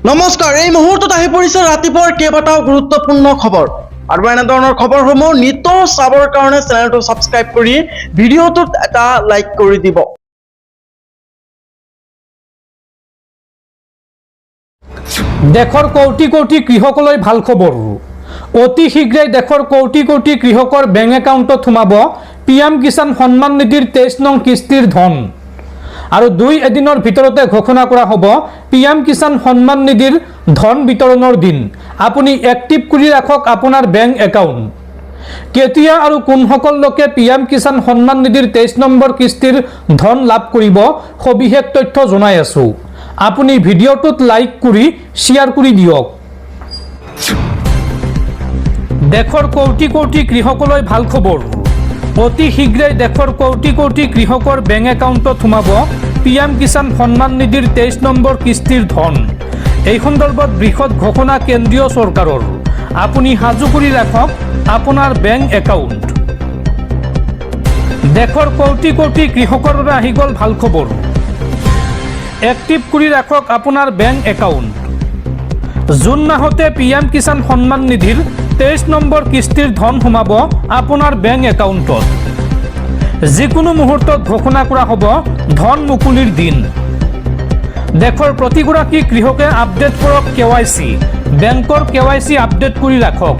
নমস্কাৰ, এই মুহূৰ্তত আহি পৰিছে ৰাতিপুৱাৰ কেইবাটাও গুৰুত্বপূৰ্ণ খবৰ আৰু এনে ধৰণৰ খবৰসমূহ নিতৌ চাবৰ কাৰণে চেনেলটো সাবস্ক্ৰাইব কৰি ভিডিঅ'টোত এটা লাইক কৰি দিব। দেশৰ কোটি কোটি কৃষকলৈ ভাল খবৰ। অতি শীঘ্ৰেই দেশৰ কোটি কোটি কৃষকৰ বেংক একাউণ্টত সোমাব পিএম কিষাণ সন্মান নিধিৰ 23 নং কিস্তিৰ ধন। আৰু 2 এদিনৰ ভিতৰতে ঘোষণা কৰা হ'ব পিএম কিষাণ সন্মান নিধিৰ ধন বিতৰণৰ দিন। আপুনি এক্টিভ কৰি ৰাখক আপোনাৰ বেংক একাউণ্ট। কেতিয়া আৰু কোনসকল লোকে পিএম কিষাণ সন্মান নিধিৰ 23 নম্বৰ কিস্তিৰ ধন লাভ কৰিব সবিশেষ তথ্য জনাই আছো। আপুনি ভিডিঅ'টোত লাইক কৰি শ্বেয়াৰ কৰি দিয়ক। দেশৰ কোটি কোটি কৃষকলৈ ভাল খবৰ। অতি শীঘ্ৰেই দেশৰ কোটি কোটি কৃষকৰ বেংক একাউণ্টত সোমাব পিএম কিষাণ সন্মান নিধিৰ 23 নম্বৰ কিস্তিৰ ধন। এই সন্দৰ্ভত বৃহৎ ঘোষণা কেন্দ্ৰীয় চৰকাৰৰ। আপুনি সাজু কৰি ৰাখক আপোনাৰ বেংক একাউণ্ট। দেশৰ কোটি কোটি কৃষকৰ বাবে আহি গ'ল ভাল খবৰ। এক্টিভ কৰি ৰাখক আপোনাৰ বেংক একাউণ্ট। জুন মাহতে পিএম কিষাণ সন্মান নিধিৰ 23 নম্বৰ কিস্তিৰ ধন সোমাব আপোনাৰ বেংক একাউণ্টত। যিকোনো মুহূৰ্তত ঘোষণা কৰা হ'ব ধন মুকলিৰ দিন। দেশৰ প্ৰতিগৰাকী কৃষকে আপডেট কৰক KYC। বেংকৰ KYC আপডেট কৰি ৰাখক।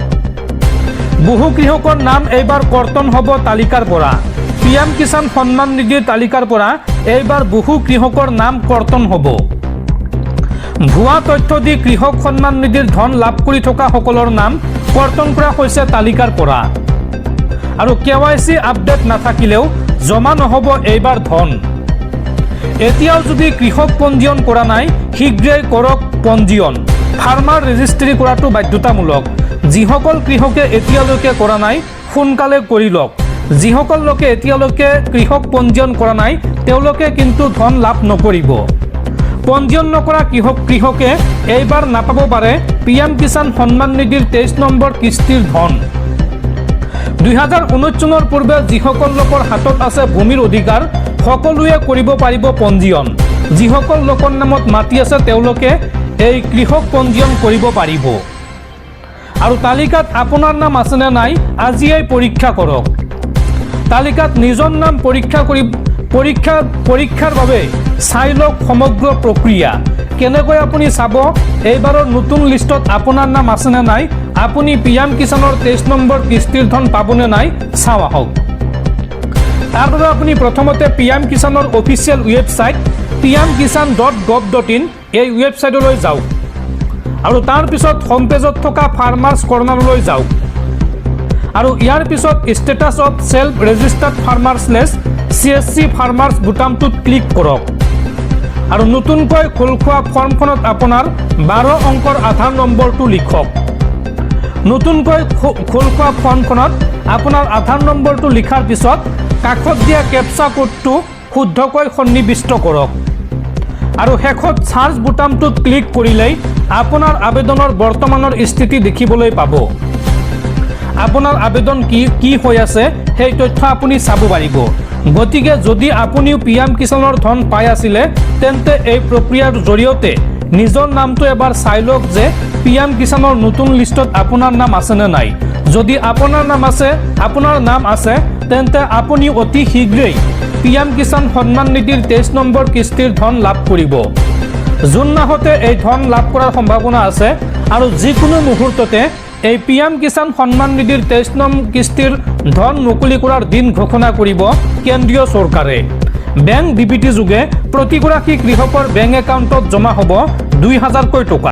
বহু কৃষকৰ নাম এইবাৰ কৰ্তন হ'ব তালিকাৰ পৰা। পিএম কিষাণ সন্মান নিধিৰ তালিকাৰ পৰা এইবাৰ বহু কৃষকৰ নাম কৰ্তন হ'ব। ভুৱা তথ্য দি কৃষক সন্মান নিধিৰ ধন লাভ কৰি থকা সকলৰ নাম কৰ্তন কৰা হৈছে তালিকাৰ পৰা। আৰু KYC আপডেট নাথাকিলেও জমা নহ'ব এইবাৰ ধন। এতিয়াও যদি কৃষক পঞ্জীয়ন কৰা নাই শীঘ্ৰেই কৰক পঞ্জীয়ন। ফাৰ্মাৰ ৰেজিষ্ট্ৰি কৰাটো বাধ্যতামূলক। যিসকল কৃষকে এতিয়ালৈকে কৰা নাই সোনকালে কৰি লওক। যিসকল লোকে এতিয়ালৈকে কৃষক পঞ্জীয়ন কৰা নাই তেওঁলোকে কিন্তু ধন লাভ নকৰিব। পঞ্জীয়ন নকৰা কৃষকে এইবাৰ নাপাব পাৰে পিএম কিষাণ সন্মান নিধিৰ 23 নম্বৰ কিস্তিৰ ধন। 2019 চনৰ পূৰ্বে যিসকল লোকৰ হাতত আছে ভূমিৰ অধিকাৰ সকলোৱে কৰিব পাৰিব পঞ্জীয়ন। যিসকল লোকৰ নামত মাটি আছে তেওঁলোকে এই কৃষক পঞ্জীয়ন কৰিব পাৰিব। আৰু তালিকাত আপোনাৰ নাম আছেনে নাই আজিয়েই পৰীক্ষা কৰক। তালিকাত নিজৰ নাম পৰীক্ষাৰ বাবে চাই লওক সমগ্ৰ প্ৰক্ৰিয়া। কেনেকৈ আপুনি চাব এইবাৰৰ নতুন লিষ্টত আপোনাৰ নাম আছেনে নাই, আপুনি পিএম কিষাণৰ 23 নম্বৰ কিস্তিৰ ধন পাবনে নাই চাওঁ আহক। তাৰ বাবে আপুনি প্ৰথমতে পিএম কিষাণৰ অফিচিয়েল ৱেবছাইট pmkishan.gov.in এই ৱেবছাইটলৈ যাওক। আৰু তাৰপিছত হোম পেজত থকা ফাৰ্মাৰ্ছ কৰ্ণাৰলৈ যাওক। আৰু ইয়াৰ পিছত status of self registered farmer farmers বুটামটোত ক্লিক কৰক। আৰু নতুনকৈ খোল খোৱা ফৰ্মখনত আপোনাৰ 12 অংকৰ আধাৰ নম্বৰটো লিখক। নতুনকৈ খোল খোৱা ফৰ্মখনত আপোনাৰ আধাৰ নম্বৰটো লিখাৰ পিছত কাষত দিয়া কেপচা কোডটো শুদ্ধকৈ সন্নিৱিষ্ট কৰক। আৰু শেষত চাৰ্চ বুটামটোত ক্লিক কৰিলেই আপোনাৰ আবেদনৰ বৰ্তমানৰ স্থিতি দেখিবলৈ পাব। আপোনাৰ আবেদন কি হৈ আছে সেই তথ্য আপুনি চাব পাৰিব। গতিকে যদি আপুনিও পিএম কিষাণৰ ধন পাই আছিলে তেন্তে এই প্ৰক্ৰিয়াৰ জৰিয়তে নিজৰ নামটো এবাৰ চাই লওক যে পিএম কিষাণৰ নতুন লিষ্টত আপোনাৰ নাম আছেনে নাই। যদি আপোনাৰ নাম আছে তেন্তে আপুনি অতি শীঘ্ৰেই পিএম কিষাণ সন্মান নিধিৰ 23 নম্বৰ কিস্তিৰ ধন লাভ কৰিব। জুন মাহতে এই ধন লাভ কৰাৰ সম্ভাৱনা আছে। আৰু যিকোনো মুহূৰ্ততে এই পিএম কিষাণ সন্মান নিধিৰ 23 নং কিস্তিৰ ধন মুকলি কৰাৰ দিন ঘোষণা কৰিব কেন্দ্ৰীয় চৰকাৰে। বেংক বিবৃতি যোগে প্ৰতিগৰাকী কৃষকৰ বেংক একাউণ্টত জমা হ'ব 2000কৈ টকা।